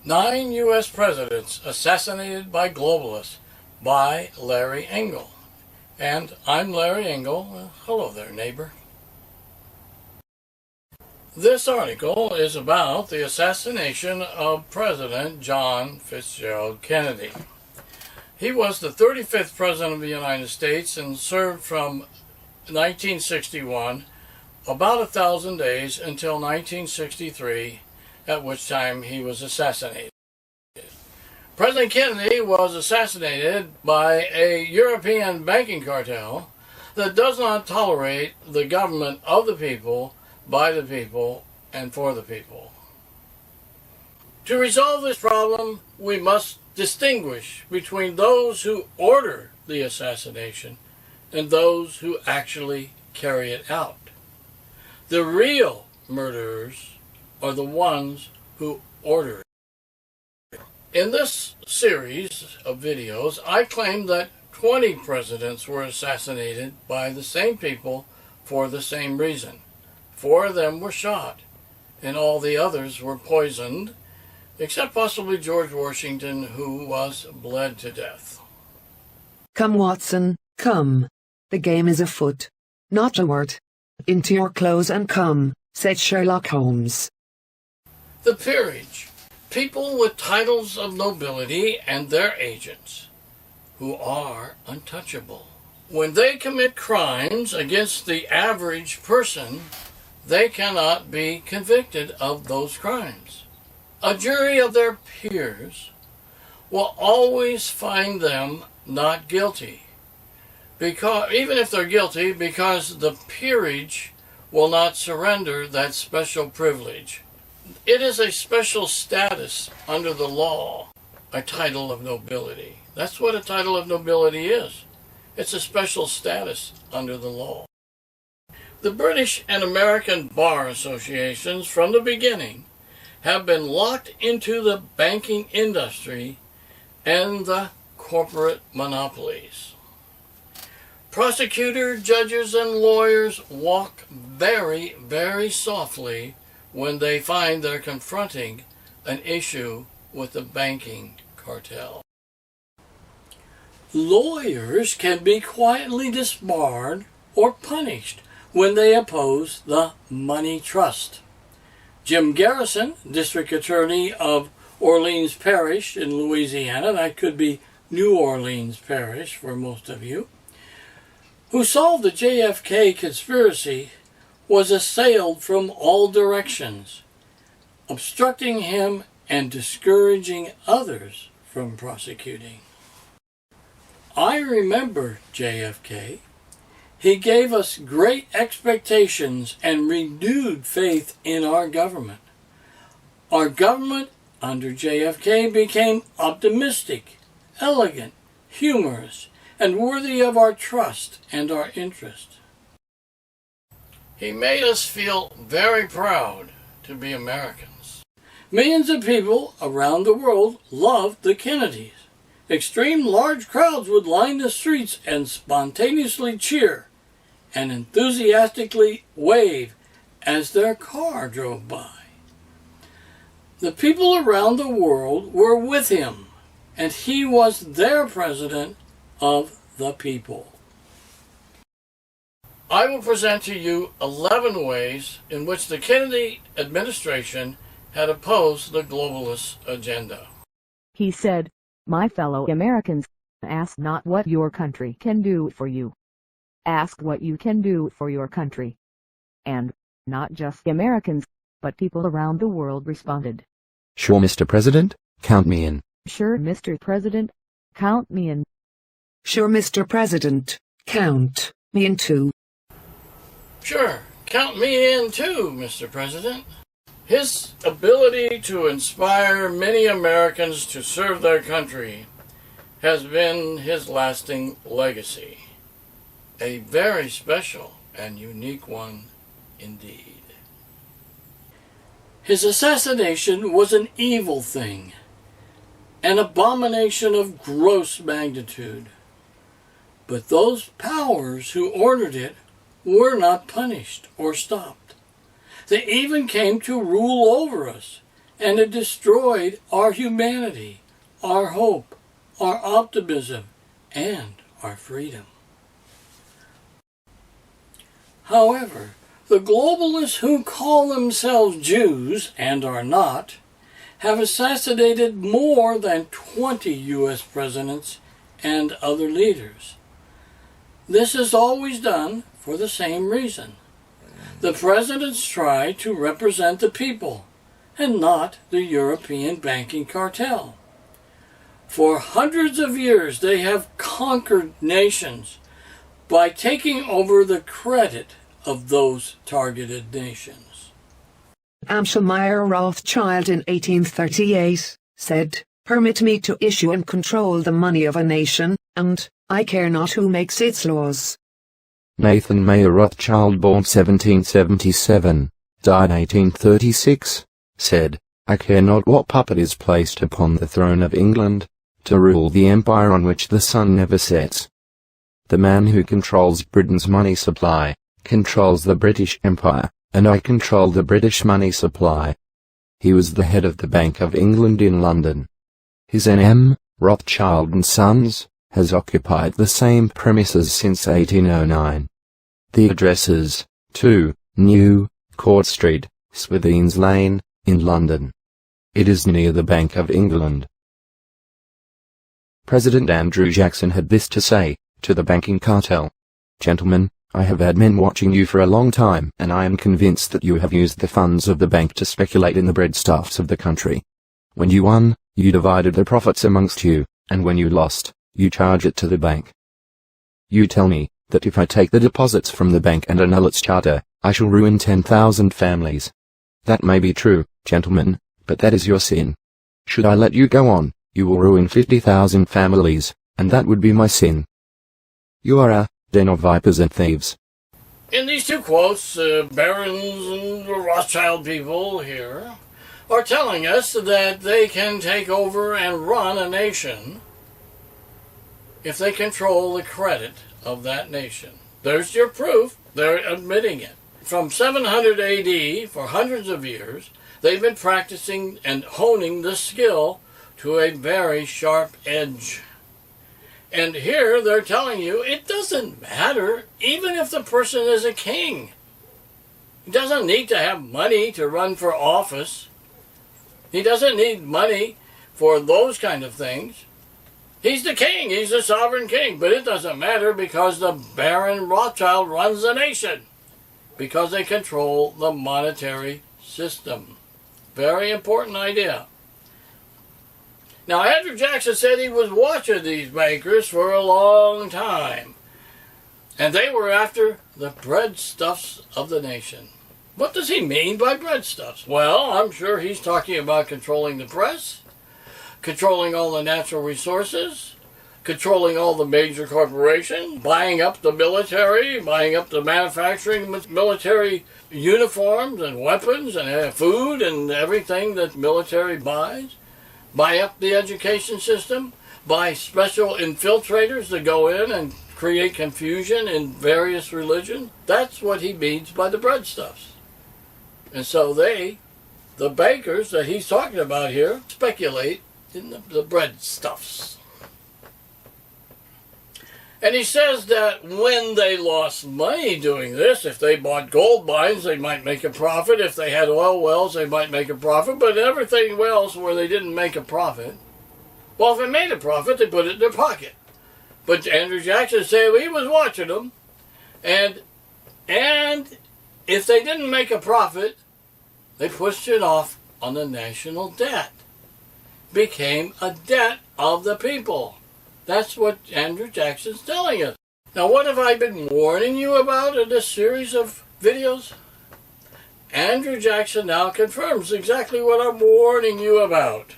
9 U.S. Presidents Assassinated by Globalists by Larry Engel. And I'm Larry Engel. Hello there, neighbor. This article is about the assassination of President John Fitzgerald Kennedy. He was the 35th President of the United States and served from 1961 about 1,000 days until 1963, at which time he was assassinated. President Kennedy was assassinated by a European banking cartel that does not tolerate the government of the people, by the people, and for the people. To resolve this problem, we must distinguish between those who order the assassination and those who actually carry it out. The real murderers are the ones who order it. In this series of videos, I claim that 20 presidents were assassinated by the same people for the same reason. 4 of them were shot, and all the others were poisoned, except possibly George Washington, who was bled to death. Come, Watson, come. The game is afoot. Not a word. Into your clothes and come, said Sherlock Holmes. The peerage, people with titles of nobility and their agents, who are untouchable. When they commit crimes against the average person, they cannot be convicted of those crimes. A jury of their peers will always find them not guilty, because even if they're guilty, because the peerage will not surrender that special privilege. It is a special status under the law, a title of nobility. That's what a title of nobility is. It's a special status under the law. The British and American bar associations from the beginning have been locked into the banking industry and the corporate monopolies. Prosecutors, judges, and lawyers walk very, very softly when they find they're confronting an issue with the banking cartel. Lawyers can be quietly disbarred or punished when they oppose the money trust. Jim Garrison, District Attorney of Orleans Parish in Louisiana, that could be New Orleans Parish for most of you, who solved the JFK conspiracy, was assailed from all directions, obstructing him and discouraging others from prosecuting. I remember JFK. He gave us great expectations and renewed faith in our government. Our government under JFK became optimistic, elegant, humorous, and worthy of our trust and our interest. He made us feel very proud to be Americans. Millions of people around the world loved the Kennedys. Extreme large crowds would line the streets and spontaneously cheer and enthusiastically wave as their car drove by. The people around the world were with him, and he was their president of the people. I will present to you 11 ways in which the Kennedy administration had opposed the globalist agenda. He said, "My fellow Americans, ask not what your country can do for you. Ask what you can do for your country." And, not just Americans, but people around the world responded. Sure, Mr. President, count me in. Sure, Mr. President, count me in. Sure, Mr. President, count me in too. Sure, count me in too, Mr. President. His ability to inspire many Americans to serve their country has been his lasting legacy. A very special and unique one indeed. His assassination was an evil thing, an abomination of gross magnitude. But those powers who ordered it were not punished or stopped. They even came to rule over us and it destroyed our humanity, our hope, our optimism, and our freedom. However, the globalists who call themselves Jews and are not have assassinated more than 20 U.S. presidents and other leaders. This is always done for the same reason. The presidents try to represent the people and not the European banking cartel. For hundreds of years they have conquered nations by taking over the credit of those targeted nations. Amschelmeyer Rothschild in 1838 said, "Permit me to issue and control the money of a nation, and I care not who makes its laws." Nathan Mayer Rothschild, born 1777, died 1836, said, "I care not what puppet is placed upon the throne of England, to rule the empire on which the sun never sets. The man who controls Britain's money supply, controls the British Empire, and I control the British money supply." He was the head of the Bank of England in London. His N.M., Rothschild and Sons, has occupied the same premises since 1809. The address is 2, New Court Street, Swithin's Lane, in London. It is near the Bank of England. President Andrew Jackson had this to say to the banking cartel: "Gentlemen, I have had men watching you for a long time, and I am convinced that you have used the funds of the bank to speculate in the breadstuffs of the country. When you won, you divided the profits amongst you, and when you lost, you charge it to the bank. You tell me that if I take the deposits from the bank and annul its charter, I shall ruin 10,000 families. That may be true, gentlemen, but that is your sin. Should I let you go on, you will ruin 50,000 families, and that would be my sin. You are a den of vipers and thieves." In these two quotes, barons and Rothschild people here are telling us that they can take over and run a nation if they control the credit of that nation. There's your proof. They're admitting it. From 700 AD, for hundreds of years, they've been practicing and honing the skill to a very sharp edge. And here they're telling you it doesn't matter, even if the person is a king. He doesn't need to have money to run for office. He doesn't need money for those kind of things. He's the king. He's the sovereign king. But it doesn't matter because the Baron Rothschild runs the nation, because they control the monetary system. Very important idea. Now, Andrew Jackson said he was watching these bankers for a long time, and they were after the breadstuffs of the nation. What does he mean by breadstuffs? Well, I'm sure he's talking about controlling the press, controlling all the natural resources, controlling all the major corporations, buying up the military, buying up the manufacturing military uniforms and weapons and food and everything that military buys. Buy up the education system, buy special infiltrators to go in and create confusion in various religions. That's what he means by the breadstuffs. And so they, the bankers that he's talking about here, speculate in the breadstuffs. And he says that when they lost money doing this, if they bought gold mines, they might make a profit. If they had oil wells, they might make a profit. But everything else where they didn't make a profit, well, if it made a profit, they put it in their pocket. But Andrew Jackson said he was watching them. And if they didn't make a profit, they pushed it off on the national debt. Became a debt of the people. That's what Andrew Jackson's telling us. Now, what have I been warning you about in this series of videos? Andrew Jackson now confirms exactly what I'm warning you about.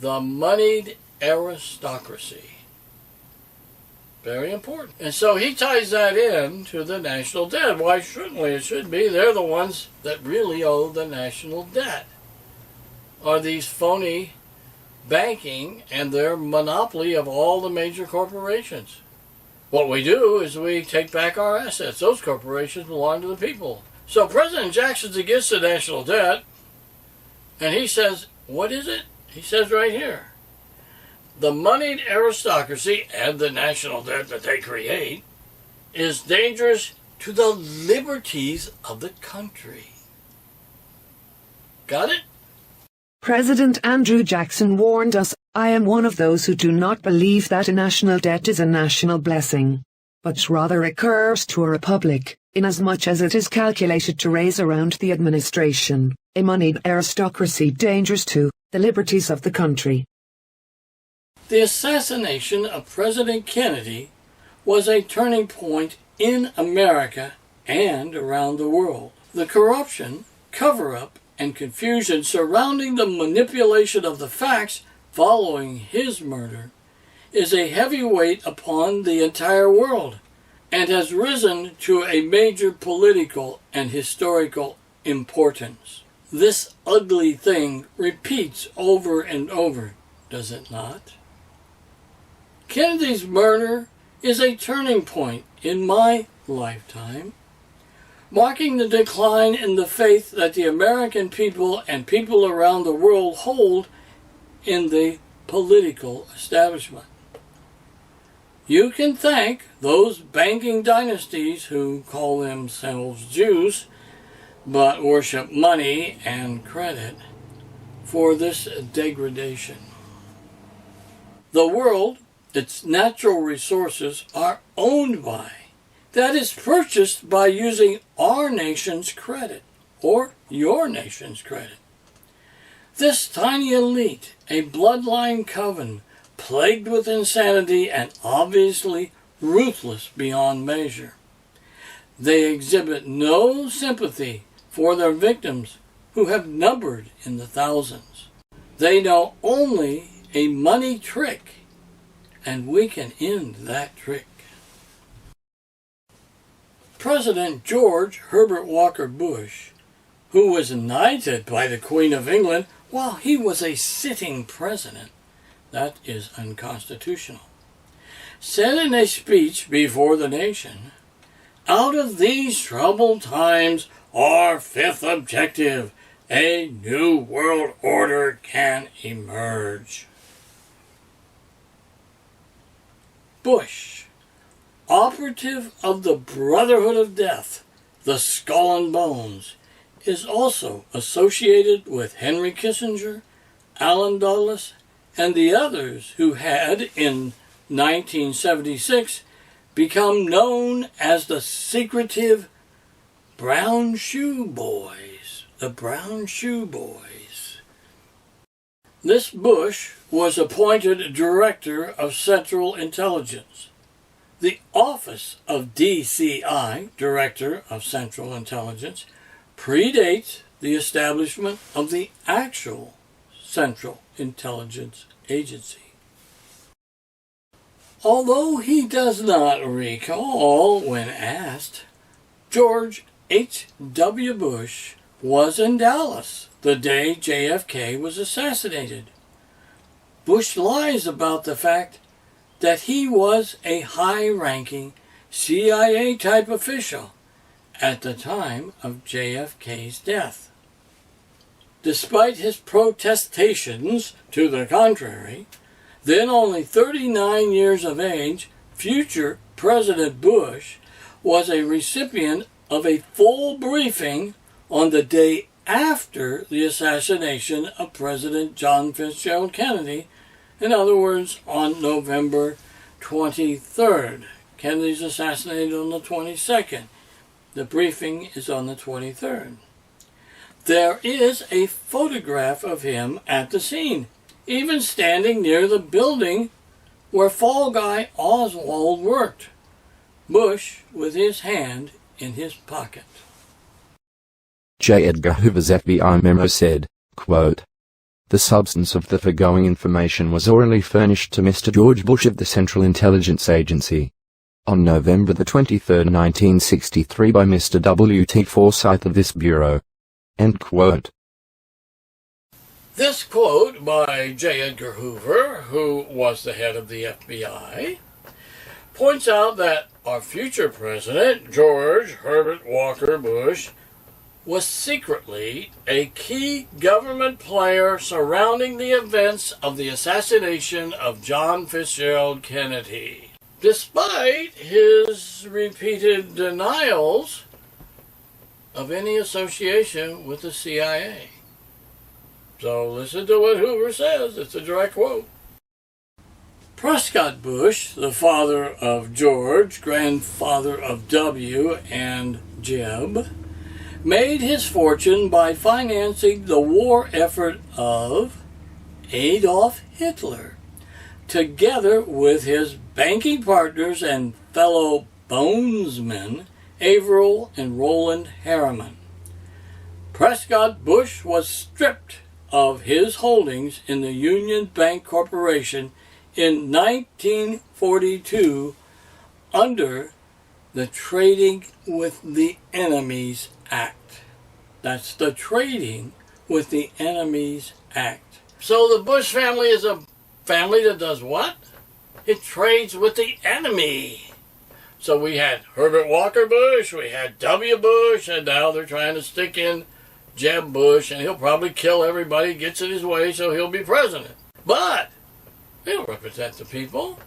The moneyed aristocracy. Very important. And so he ties that in to the national debt. Why shouldn't we? It should be. They're the ones that really owe the national debt. Are these phony banking and their monopoly of all the major corporations. What we do is we take back our assets. Those corporations belong to the people. So President Jackson's against the national debt. And he says, what is it? He says right here, the moneyed aristocracy and the national debt that they create is dangerous to the liberties of the country. Got it? President Andrew Jackson warned us, I am one of those who do not believe that a national debt is a national blessing, but rather a curse to a republic, inasmuch as it is calculated to raise around the administration a moneyed aristocracy dangerous to the liberties of the country. The assassination of President Kennedy was a turning point in America and around the world. The corruption, cover-up, and confusion surrounding the manipulation of the facts following his murder is a heavy weight upon the entire world and has risen to a major political and historical importance. This ugly thing repeats over and over, does it not? Kennedy's murder is a turning point in my lifetime, marking the decline in the faith that the American people and people around the world hold in the political establishment. You can thank those banking dynasties who call themselves Jews but worship money and credit for this degradation. The world, its natural resources are owned by, that is purchased by using our nation's credit or your nation's credit. This tiny elite, a bloodline coven plagued with insanity and obviously ruthless beyond measure. They exhibit no sympathy for their victims who have numbered in the thousands. They know only a money trick, and we can end that trick. President George Herbert Walker Bush, who was knighted by the Queen of England while he was a sitting president, that is unconstitutional, said in a speech before the nation, "Out of these troubled times, our fifth objective, a new world order, can emerge." Bush, operative of the Brotherhood of Death, the Skull and Bones, is also associated with Henry Kissinger, Allen Dulles, and the others who had, in 1976, become known as the secretive Brown Shoe Boys. The Brown Shoe Boys. This Bush was appointed Director of Central Intelligence. The office of DCI, Director of Central Intelligence, predates the establishment of the actual Central Intelligence Agency. Although he does not recall when asked, George H.W. Bush was in Dallas the day JFK was assassinated. Bush lies about the fact that he was a high-ranking CIA-type official at the time of JFK's death. Despite his protestations to the contrary, then only 39 years of age, future President Bush was a recipient of a full briefing on the day after the assassination of President John Fitzgerald Kennedy, in other words, on November 23rd. Kennedy's assassinated on the 22nd. The briefing is on the 23rd. There is a photograph of him at the scene, even standing near the building where Fall Guy Oswald worked, Bush with his hand in his pocket. J. Edgar Hoover's FBI memo said, quote, "The substance of the foregoing information was orally furnished to Mr. George Bush of the Central Intelligence Agency on November the 23rd, 1963 by Mr. W. T. Forsyth of this Bureau." End quote. This quote by J. Edgar Hoover, who was the head of the FBI, points out that our future president, George Herbert Walker Bush, was secretly a key government player surrounding the events of the assassination of John Fitzgerald Kennedy. Despite his repeated denials of any association with the CIA. So listen to what Hoover says. It's a direct quote. Prescott Bush, the father of George, grandfather of W. and Jeb, made his fortune by financing the war effort of Adolf Hitler, together with his banking partners and fellow bonesmen Averill and Roland Harriman. Prescott Bush was stripped of his holdings in the Union Bank Corporation in 1942 under the Trading with the Enemies Act. That's the Trading with the Enemies Act. So the Bush family is a family that does what? It trades with the enemy. So we had Herbert Walker Bush, we had W. Bush, and now they're trying to stick in Jeb Bush, and he'll probably kill everybody, gets in his way, so he'll be president. But they don't represent the people.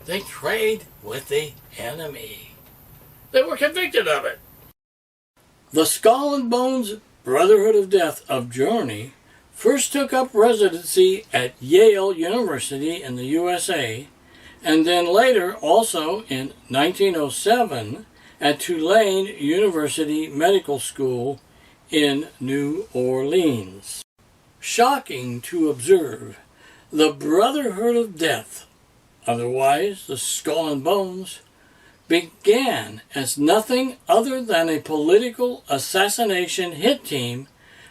They trade with the enemy. They were convicted of it. The Skull and Bones Brotherhood of Death of Germany first took up residency at Yale University in the USA, and then later also in 1907 at Tulane University Medical School in New Orleans. Shocking to observe, the Brotherhood of Death, otherwise the Skull and Bones, began as nothing other than a political assassination hit team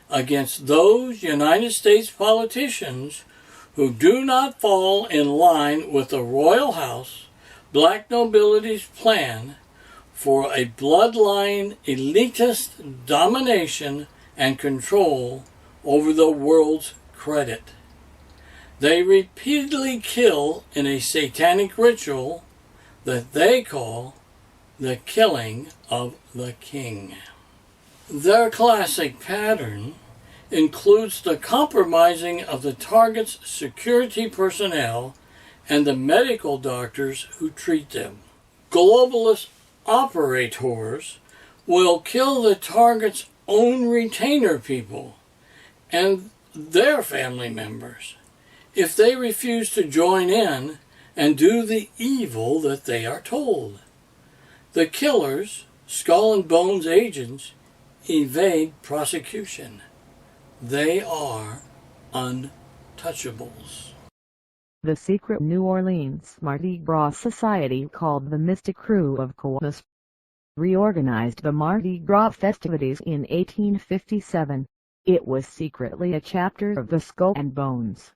against those United States politicians who do not fall in line with the royal house, black nobility's plan for a bloodline elitist domination and control over the world's credit. They repeatedly kill in a satanic ritual that they call the killing of the king. Their classic pattern includes the compromising of the target's security personnel and the medical doctors who treat them. Globalist operators will kill the target's own retainer people and their family members if they refuse to join in and do the evil that they are told. The killers, Skull and Bones agents, evade prosecution. They are untouchables. The secret New Orleans Mardi Gras Society, called the Mystic Crew of Columbus, reorganized the Mardi Gras festivities in 1857. It was secretly a chapter of the Skull and Bones.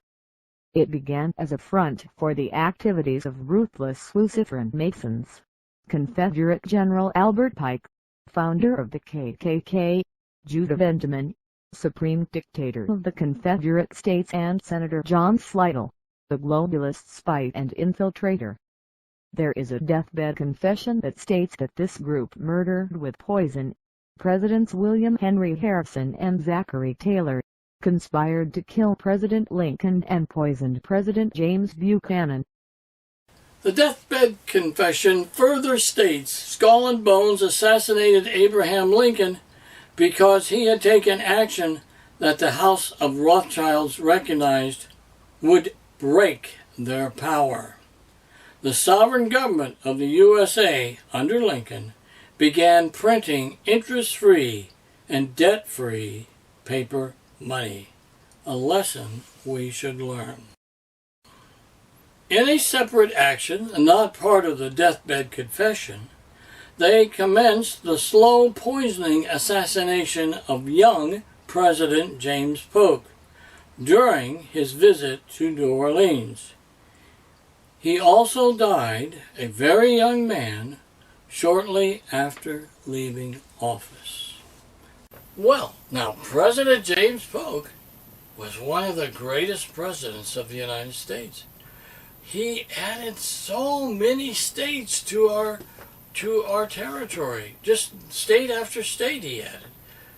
It began as a front for the activities of ruthless Luciferan Masons. Confederate General Albert Pike, founder of the KKK, Judah Benjamin, Supreme Dictator of the Confederate States, and Senator John Slidell, the globalist spy and infiltrator. There is a deathbed confession that states that this group murdered with poison Presidents William Henry Harrison and Zachary Taylor, conspired to kill President Lincoln, and poisoned President James Buchanan. The deathbed confession further states Skull and Bones assassinated Abraham Lincoln because he had taken action that the House of Rothschilds recognized would break their power. The sovereign government of the USA under Lincoln began printing interest-free and debt-free paper money, a lesson we should learn. In a separate action, not part of the deathbed confession, they commenced the slow poisoning assassination of young President James Polk during his visit to New Orleans. He also died, a very young man, shortly after leaving office. Well, now President James Polk was one of the greatest presidents of the United States. He added so many states to our territory. Just state after state he added.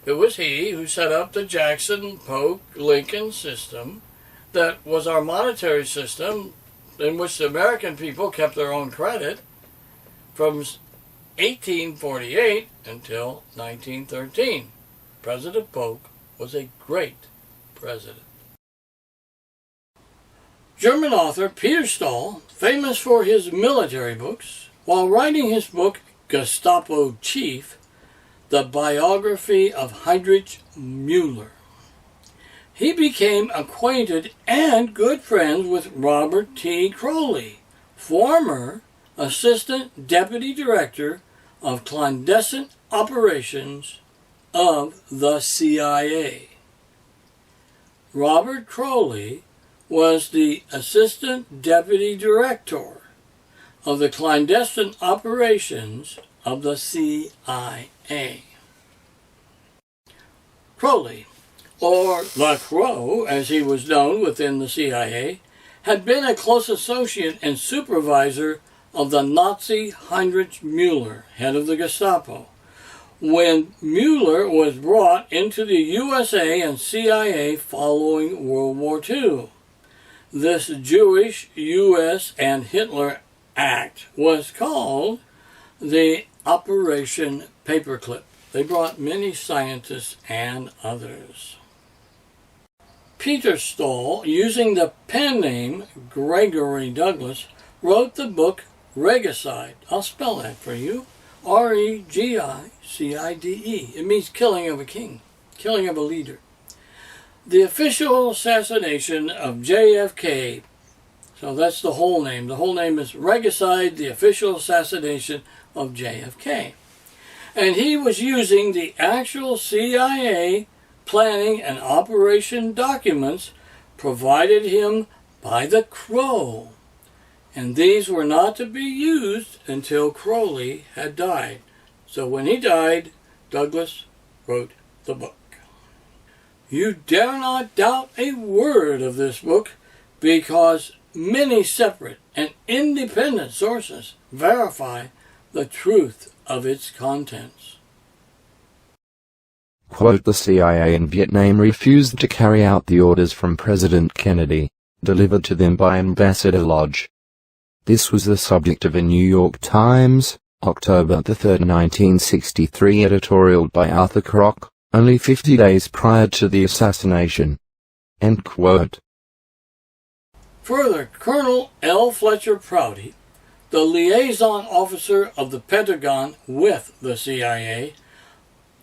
It was he who set up the Jackson, Polk, Lincoln system that was our monetary system in which the American people kept their own credit from 1848 until 1913. President Polk was a great president. German author Peter Stahl, famous for his military books, while writing his book Gestapo Chief, the biography of Heinrich Müller, he became acquainted and good friends with Robert T. Crowley, former Assistant Deputy Director of Clandestine Operations of the CIA. Robert Crowley was the Assistant Deputy Director of the Clandestine Operations of the CIA. Crowley, or the Crow as he was known within the CIA, had been a close associate and supervisor of the Nazi Heinrich Müller, head of the Gestapo, when Müller was brought into the USA and CIA following World War II. This Jewish U.S. and Hitler act was called the Operation Paperclip. They brought many scientists and others. Peter Stahl, using the pen name Gregory Douglas, wrote the book Regicide. I'll spell that for you. R-E-G-I-C-I-D-E. It means killing of a king, killing of a leader. The official assassination of JFK. So that's the whole name. The whole name is Regicide, the official assassination of JFK. And he was using the actual CIA planning and operation documents provided him by the Crow. And these were not to be used until Crowley had died. So when he died, Douglas wrote the book. You dare not doubt a word of this book, because many separate and independent sources verify the truth of its contents. Quote, the CIA in Vietnam refused to carry out the orders from President Kennedy, delivered to them by Ambassador Lodge. This was the subject of a New York Times, October 3, 1963 editorial by Arthur Kroc, only 50 days prior to the assassination. End quote. Further, Colonel L. Fletcher Prouty, the liaison officer of the Pentagon with the CIA,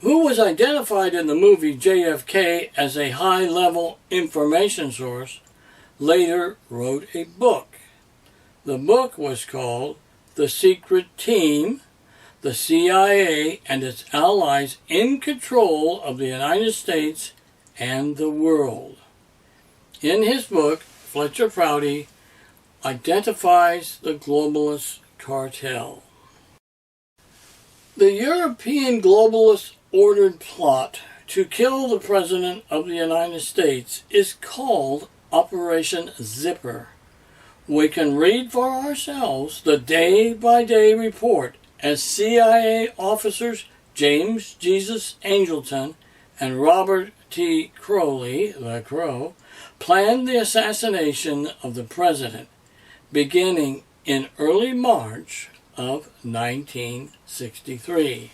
who was identified in the movie JFK as a high-level information source, later wrote a book. The book was called The Secret Team, the CIA and its allies in control of the United States and the world. In his book, Fletcher Prouty identifies the globalist cartel. The European globalists' ordered plot to kill the President of the United States is called Operation Zipper. We can read for ourselves the day-by-day report as CIA officers James Jesus Angleton and Robert T. Crowley, the Crow, planned the assassination of the President beginning in early March of 1963.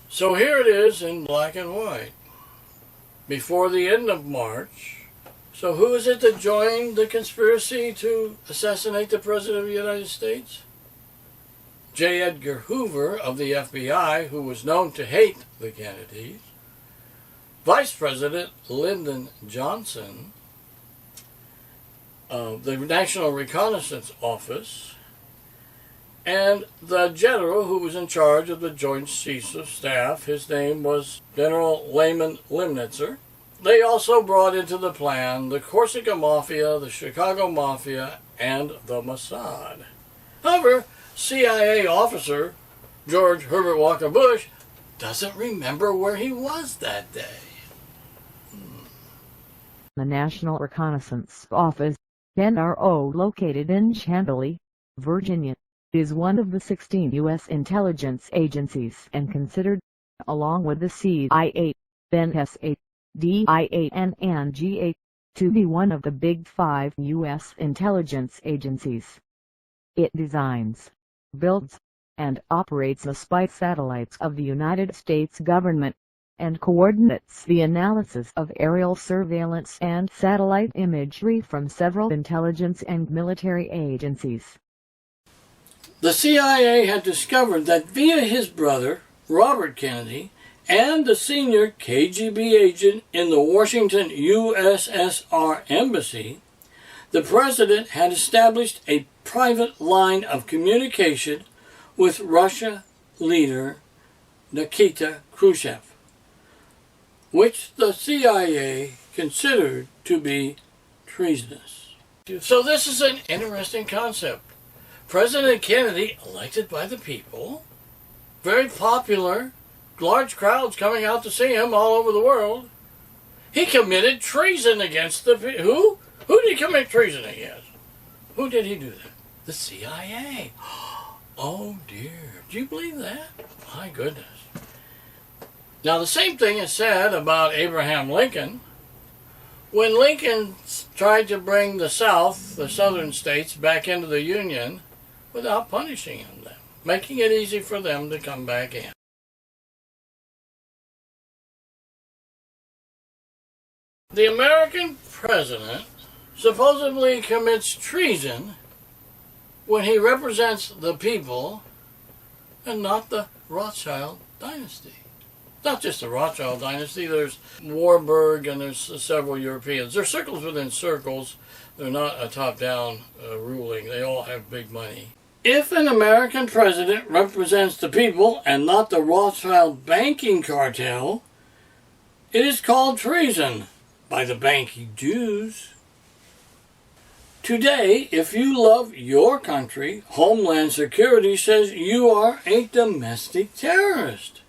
So here it is in black and white. Before the end of March. So who is it that joined the conspiracy to assassinate the President of the United States? J. Edgar Hoover of the FBI, who was known to hate the Kennedys. Vice President Lyndon Johnson of the National Reconnaissance Office, and the general who was in charge of the Joint Chiefs of Staff. His name was General Lyman Lemnitzer. They also brought into the plan the Corsica Mafia, the Chicago Mafia, and the Mossad. However, CIA officer George Herbert Walker Bush doesn't remember where he was that day. The National Reconnaissance Office, NRO, located in Chantilly, Virginia, is one of the 16 U.S. intelligence agencies and considered, along with the CIA, NSA, DIA and NGA, to be one of the Big Five U.S. intelligence agencies. It designs, builds, and operates the spy satellites of the United States government, and coordinates the analysis of aerial surveillance and satellite imagery from several intelligence and military agencies. The CIA had discovered that via his brother, Robert Kennedy, and the senior KGB agent in the Washington USSR Embassy, the president had established a private line of communication with Russia leader Nikita Khrushchev, which the CIA considered to be treasonous. So this is an interesting concept. President Kennedy, elected by the people, very popular, large crowds coming out to see him all over the world. He committed treason against the who? Who did he commit treason against? Who did he do that? The CIA. Oh dear. Do you believe that? My goodness. Now the same thing is said about Abraham Lincoln. When Lincoln tried to bring the South, the southern states, back into the Union without punishing them, making it easy for them to come back in. The American president supposedly commits treason when he represents the people and not the Rothschild dynasty. Not just the Rothschild dynasty, there's Warburg and there's several Europeans. They're circles within circles. They're not a top-down ruling. They all have big money. If an American president represents the people and not the Rothschild banking cartel, it is called treason by the banking Jews. Today, if you love your country, Homeland Security says you are a domestic terrorist.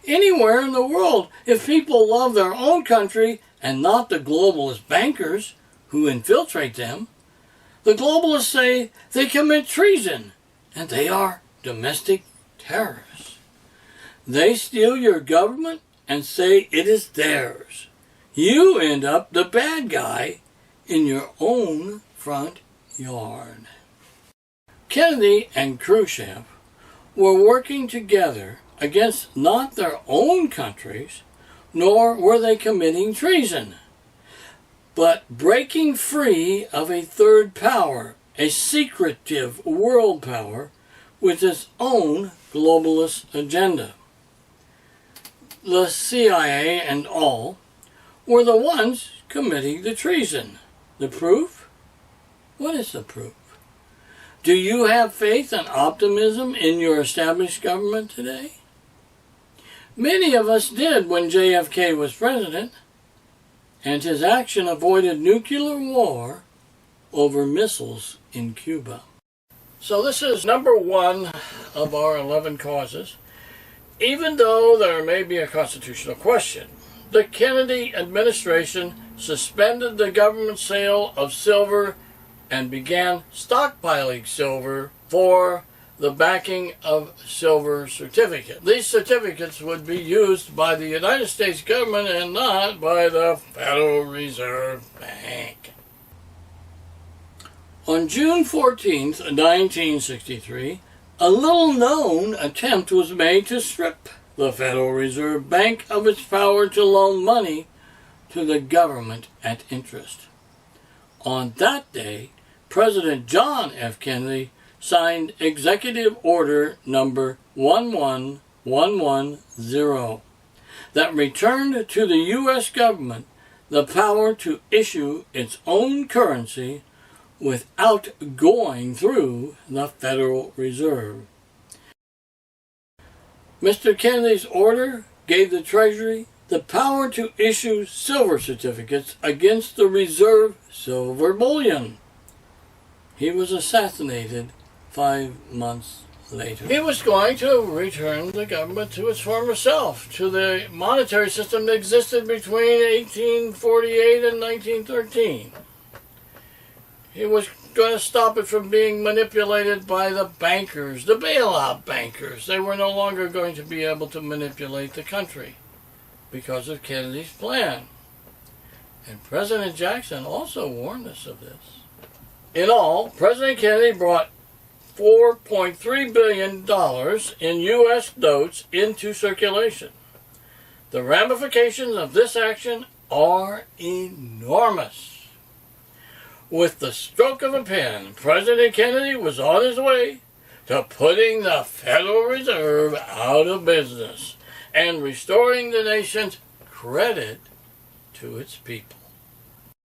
Anywhere in the world, if people love their own country and not the globalist bankers who infiltrate them, the globalists say they commit treason and they are domestic terrorists. They steal your government and say it is theirs. You end up the bad guy in your own front yard. Kennedy and Khrushchev were working together against not their own countries, nor were they committing treason, but breaking free of a third power, a secretive world power with its own globalist agenda. The CIA and all were the ones committing the treason. The proof? What is the proof? Do you have faith and optimism in your established government today? Many of us did when JFK was president, and his action avoided nuclear war over missiles in Cuba. So this is number one of our 11 causes. Even though there may be a constitutional question, the Kennedy administration suspended the government sale of silver and began stockpiling silver for the backing of silver certificates. These certificates would be used by the United States government and not by the Federal Reserve Bank. On June 14th, 1963, a little-known attempt was made to strip the Federal Reserve Bank of its power to loan money to the government at interest. On that day, President John F. Kennedy signed Executive Order number 11110 that returned to the U.S. government the power to issue its own currency without going through the Federal Reserve. Mr. Kennedy's order gave the Treasury the power to issue silver certificates against the reserve silver bullion. He was assassinated 5 months later. He was going to return the government to its former self, to the monetary system that existed between 1848 and 1913. He was going to stop it from being manipulated by the bankers, the bailout bankers. They were no longer going to be able to manipulate the country because of Kennedy's plan. And President Jackson also warned us of this. In all, President Kennedy brought $4.3 billion in U.S. notes into circulation. The ramifications of this action are enormous. With the stroke of a pen, President Kennedy was on his way to putting the Federal Reserve out of business and restoring the nation's credit to its people.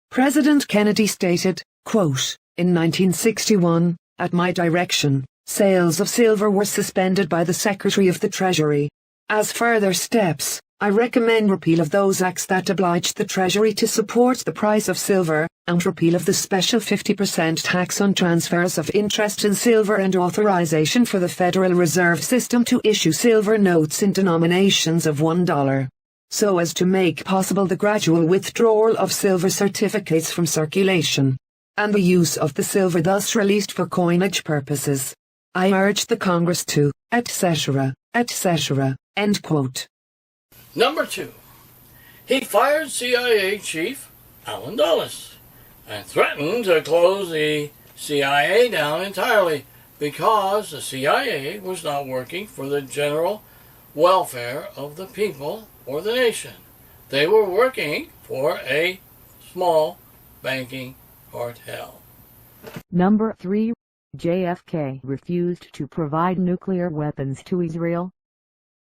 President Kennedy stated, quote, "In 1961, at my direction, sales of silver were suspended by the Secretary of the Treasury. As further steps, I recommend repeal of those acts that obliged the Treasury to support the price of silver, and repeal of the special 50% tax on transfers of interest in silver and authorization for the Federal Reserve System to issue silver notes in denominations of $1, so as to make possible the gradual withdrawal of silver certificates from circulation, and the use of the silver thus released for coinage purposes. I urge the Congress to, etc., etc." End quote. Number 2, he fired CIA Chief Allen Dulles and threatened to close the CIA down entirely because the CIA was not working for the general welfare of the people or the nation. They were working for a small banking cartel. Number 3. JFK refused to provide nuclear weapons to Israel,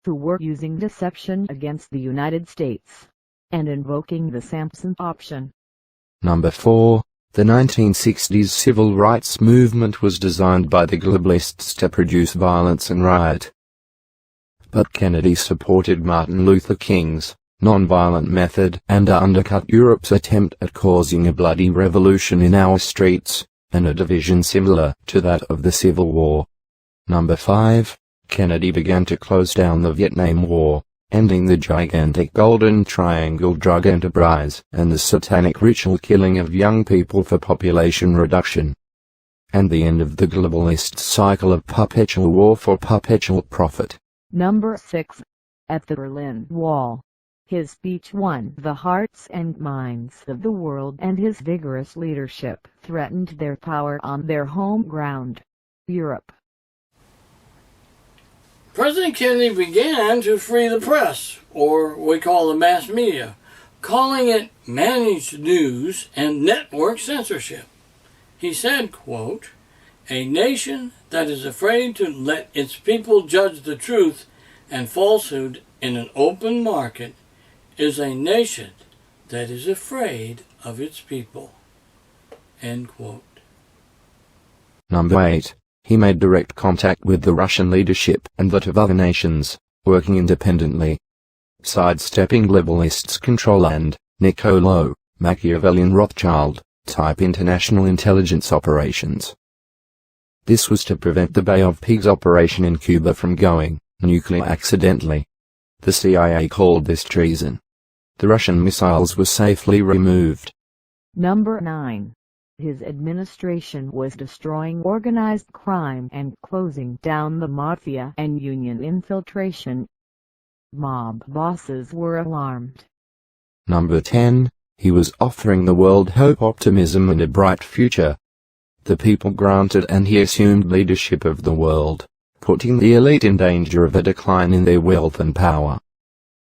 who were using deception against the United States and invoking the Samson option. Number 4. The 1960s civil rights movement was designed by the Globalists to produce violence and riot. But Kennedy supported Martin Luther King's nonviolent method and undercut Europe's attempt at causing a bloody revolution in our streets, and a division similar to that of the Civil War. Number 5. Kennedy began to close down the Vietnam War, ending the gigantic Golden Triangle drug enterprise and the satanic ritual killing of young people for population reduction, and the end of the globalist cycle of perpetual war for perpetual profit. Number 6. At the Berlin Wall, his speech won the hearts and minds of the world, and his vigorous leadership threatened their power on their home ground, Europe. President Kennedy began to free the press, or we call the mass media, calling it managed news and network censorship. He said, quote, "A nation that is afraid to let its people judge the truth and falsehood in an open market is a nation that is afraid of its people." End quote. Number 8. He made direct contact with the Russian leadership and that of other nations, working independently, sidestepping globalists' control and Niccolo Machiavellian Rothschild type international intelligence operations. This was to prevent the Bay of Pigs operation in Cuba from going nuclear accidentally. The CIA called this treason. The Russian missiles were safely removed. Number 9. His administration was destroying organized crime and closing down the mafia and union infiltration. Mob bosses were alarmed. Number 10. He was offering the world hope, optimism and a bright future. The people granted and he assumed leadership of the world, putting the elite in danger of a decline in their wealth and power.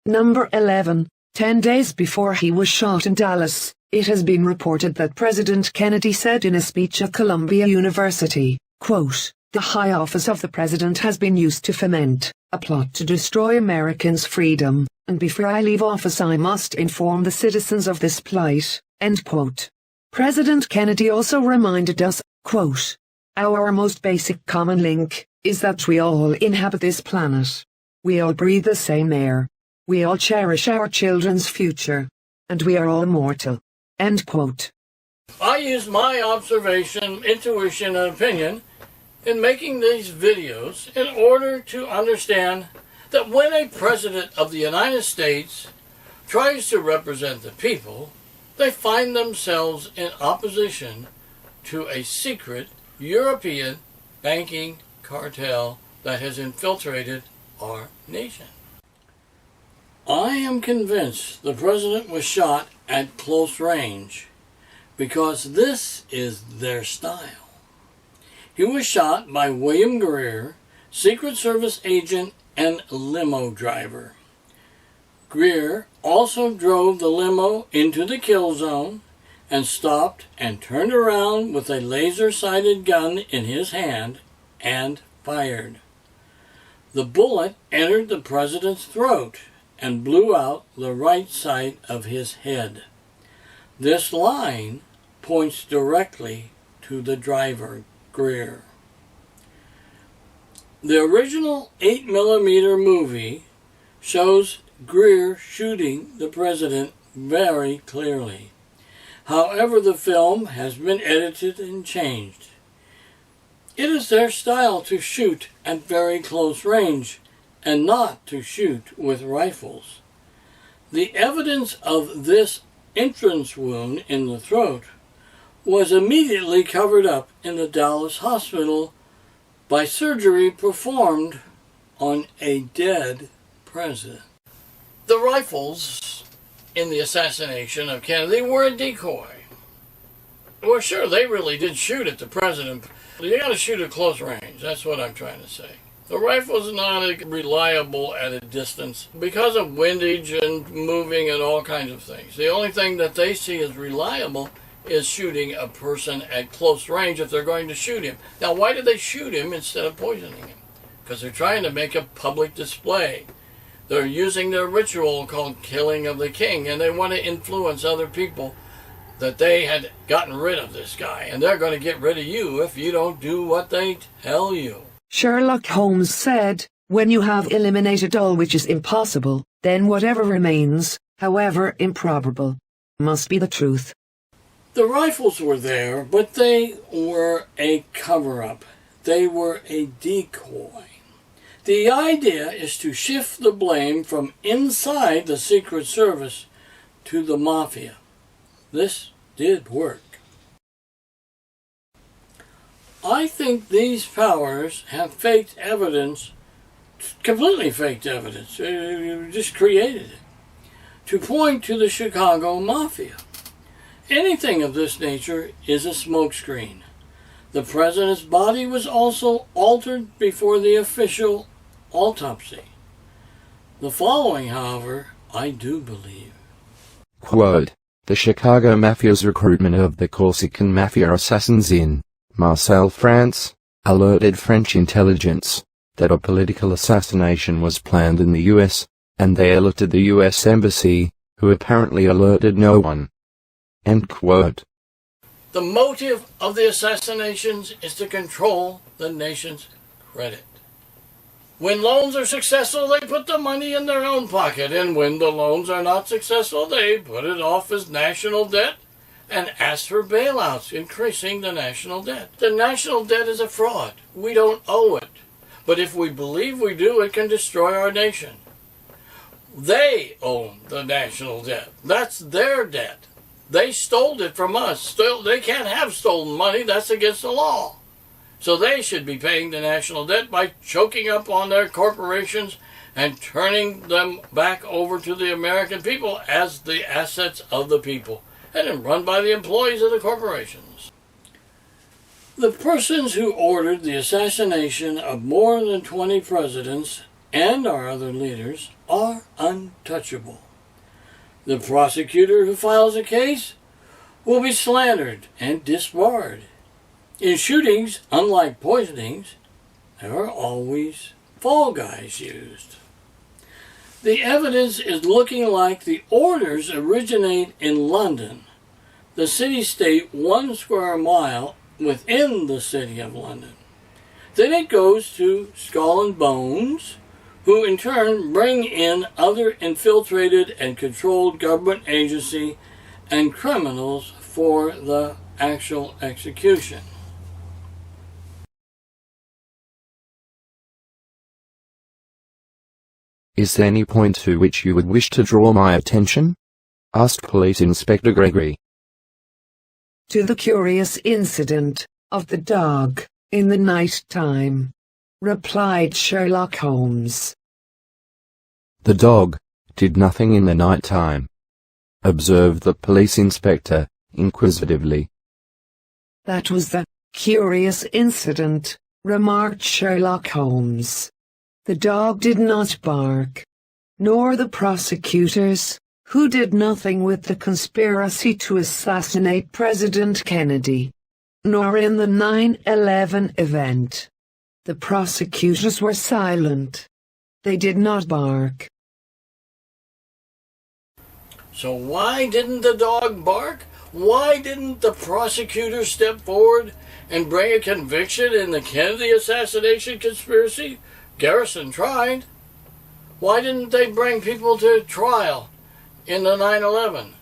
Number 11. 10 days before he was shot in Dallas, it has been reported that President Kennedy said in a speech at Columbia University, quote, "The high office of the president has been used to foment a plot to destroy Americans' freedom, and before I leave office I must inform the citizens of this plight." End quote. President Kennedy also reminded us, quote, "Our most basic common link is that we all inhabit this planet. We all breathe the same air. We all cherish our children's future. And we are all mortal." End quote. I use my observation, intuition, and opinion in making these videos in order to understand that when a president of the United States tries to represent the people, they find themselves in opposition to a secret European banking cartel that has infiltrated our nation. I am convinced the president was shot at close range because this is their style. He was shot by William Greer, Secret Service agent and limo driver. Greer also drove the limo into the kill zone and stopped and turned around with a laser-sighted gun in his hand and fired. The bullet entered the president's throat and blew out the right side of his head. This line points directly to the driver, Greer. The original 8mm movie shows Greer shooting the president very clearly. However, the film has been edited and changed. It is their style to shoot at very close range and not to shoot with rifles. The evidence of this entrance wound in the throat was immediately covered up in the Dallas hospital by surgery performed on a dead president. The rifles in the assassination of Kennedy were a decoy. Well, sure, they really did shoot at the president. You got to shoot at close range. That's what I'm trying to say. The rifle's not reliable at a distance because of windage and moving and all kinds of things. The only thing that they see as reliable is shooting a person at close range if they're going to shoot him. Now, why did they shoot him instead of poisoning him? Because they're trying to make a public display. They're using their ritual called killing of the king, and they want to influence other people that they had gotten rid of this guy, and they're going to get rid of you if you don't do what they tell you. Sherlock Holmes said, "When you have eliminated all which is impossible, then whatever remains, however improbable, must be the truth." The rifles were there, but they were a cover-up. They were a decoy. The idea is to shift the blame from inside the Secret Service to the mafia. This did work. I think these powers have faked evidence, completely faked evidence, just created it, to point to the Chicago Mafia. Anything of this nature is a smokescreen. The president's body was also altered before the official autopsy. The following, however, I do believe. Quote, "The Chicago Mafia's recruitment of the Corsican Mafia assassins in Marseille, France, alerted French intelligence that a political assassination was planned in the US, and they alerted the US Embassy, who apparently alerted no one." End quote. The motive of the assassinations is to control the nation's credit. When loans are successful, they put the money in their own pocket, and when the loans are not successful, they put it off as national debt and ask for bailouts, increasing the national debt. The national debt is a fraud. We don't owe it. But if we believe we do, it can destroy our nation. They own the national debt. That's their debt. They stole it from us. They can't have stolen money. That's against the law. So they should be paying the national debt by choking up on their corporations and turning them back over to the American people as the assets of the people, and then run by the employees of the corporations. The persons who ordered the assassination of more than 20 presidents and our other leaders are untouchable. The prosecutor who files a case will be slandered and disbarred. In shootings, unlike poisonings, there are always fall guys used. The evidence is looking like the orders originate in London, the city-state 1 square mile within the city of London. Then it goes to Skull and Bones, who in turn bring in other infiltrated and controlled government agency and criminals for the actual execution. Is there any point to which you would wish to draw my attention? Asked Police Inspector Gregory. to the curious incident of the dog in the night time," replied Sherlock Holmes. "The dog did nothing in the night time," observed the police inspector inquisitively. "That was the curious incident," remarked Sherlock Holmes. "The dog did not bark, nor the prosecutors, who did nothing with the conspiracy to assassinate President Kennedy, nor in the 9/11 event. The prosecutors were silent. They did not bark." So why didn't the dog bark? Why didn't the prosecutor step forward and bring a conviction in the Kennedy assassination conspiracy? Garrison tried. Why didn't they bring people to trial in the 9/11?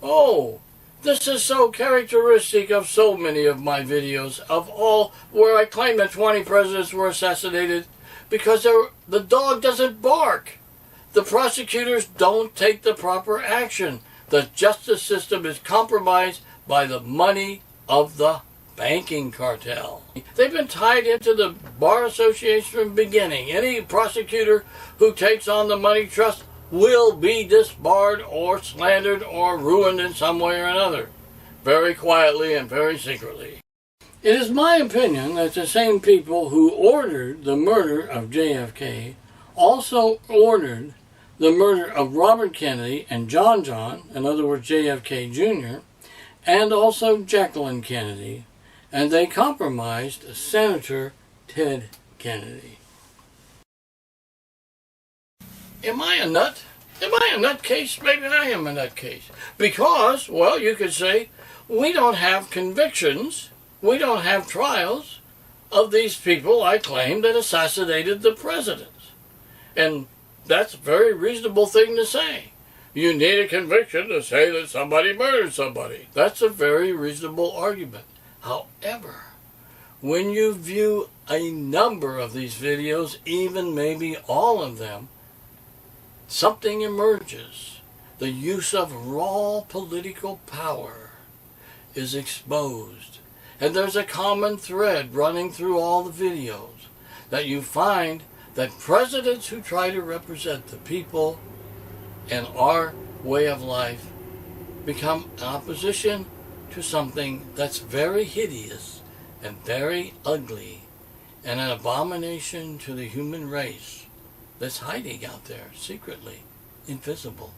Oh, this is so characteristic of so many of my videos, of all where I claim that 20 presidents were assassinated, because the dog doesn't bark. The prosecutors don't take the proper action. The justice system is compromised by the money of the banking cartel. They've been tied into the Bar Association from the beginning. Any prosecutor who takes on the money trust will be disbarred or slandered or ruined in some way or another, very quietly and very secretly. It is my opinion that the same people who ordered the murder of JFK also ordered the murder of Robert Kennedy and John, in other words JFK Jr., and also Jacqueline Kennedy, and they compromised Senator Ted Kennedy. Am I a nut? Am I a nutcase? Maybe I am a nutcase. Because, well, you could say, we don't have convictions, we don't have trials of these people I claim that assassinated the presidents. And that's a very reasonable thing to say. You need a conviction to say that somebody murdered somebody. That's a very reasonable argument. However, when you view a number of these videos, even maybe all of them, something emerges. The use of raw political power is exposed. And there's a common thread running through all the videos, that you find that presidents who try to represent the people and our way of life become opposition to something that's very hideous and very ugly and an abomination to the human race that's hiding out there secretly, invisible.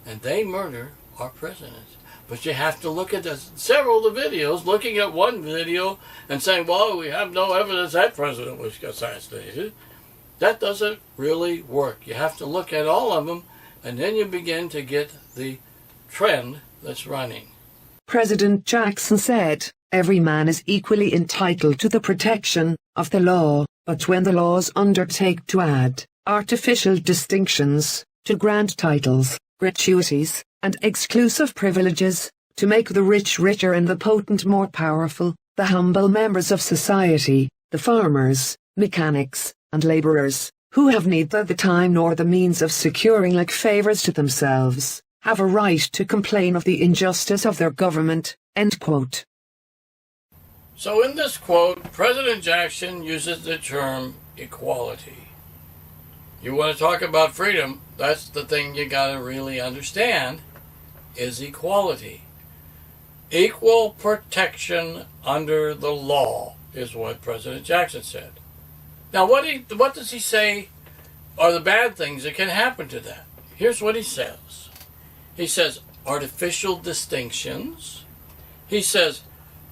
And they murder our presidents. But you have to look at several of the videos, looking at one video and saying, well, we have no evidence that president was assassinated. That doesn't really work. You have to look at all of them, and then you begin to get the trend that's running. President Jackson said, "Every man is equally entitled to the protection of the law, but when the laws undertake to add artificial distinctions, to grant titles, gratuities, and exclusive privileges, to make the rich richer and the potent more powerful, the humble members of society, the farmers, mechanics, and laborers, who have neither the time nor the means of securing like favors to themselves, have a right to complain of the injustice of their government." End quote. So in this quote, President Jackson uses the term equality. You want to talk about freedom, that's the thing you got to really understand, is equality. Equal protection under the law is what President Jackson said. Now, what does he say are the bad things that can happen to that? Here's what he says. He says artificial distinctions. He says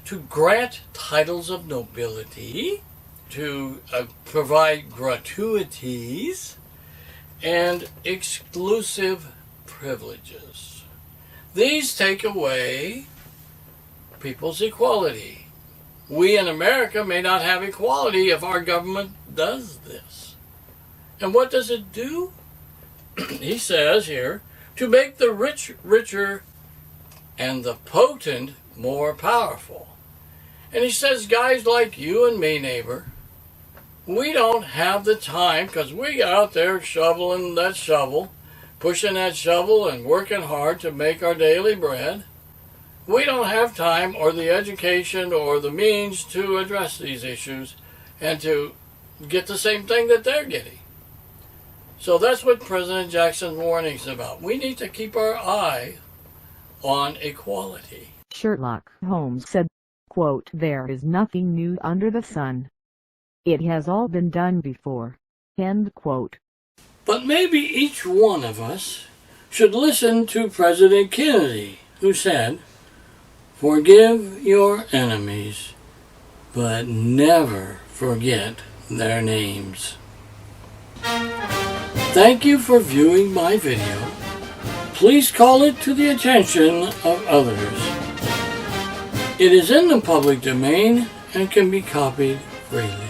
to grant titles of nobility, to provide gratuities, and exclusive privileges. These take away people's equality. We in America may not have equality if our government does this. And what does it do? He says here, to make the rich richer and the potent more powerful. And he says, guys like you and me, neighbor, we don't have the time, because we out there shoveling that shovel, pushing that shovel and working hard to make our daily bread. we don't have time or the education or the means to address these issues and to get the same thing that they're getting. So that's what President Jackson's warning is about. We need to keep our eye on equality. Sherlock Holmes said, quote, "There is nothing new under the sun. It has all been done before." End quote. But maybe each one of us should listen to President Kennedy, who said, "Forgive your enemies, but never forget their names." Thank you for viewing my video. Please call it to the attention of others. It is in the public domain and can be copied freely.